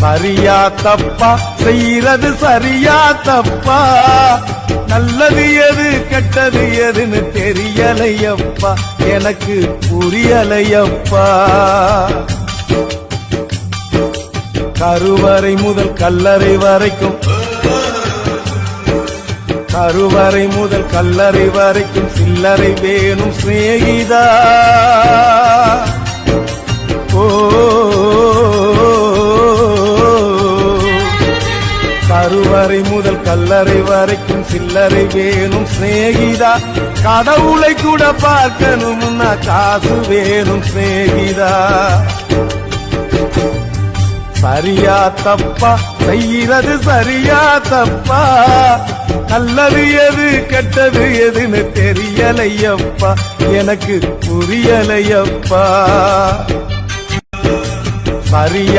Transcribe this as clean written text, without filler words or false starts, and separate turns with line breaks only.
சரியா தப்பா செய்யறது சரியா தப்பா, நல்லது எது கெட்டது எதுன்னு தெரியலையப்பா, எனக்கு புரியலையப்பா. கருவறை முதல் கல்லறை வரைக்கும், கருவறை முதல் கல்லறை வரைக்கும் சில்லறை வேணும் சிநேகிதா. ஓ கருவறை முதல் கல்லறை வரைக்கும் சில்லறை வேணும் சிநேகிதா. கடவுளை கூட பார்க்கணும்னா காசு வேணும் சிநேகிதா. சரியா தப்பா செய்யறது சரியா தப்பா, நல்லது எது கெட்டது எதுன்னு தெரியலையப்பா, எனக்கு புரியலையப்பா. சரியா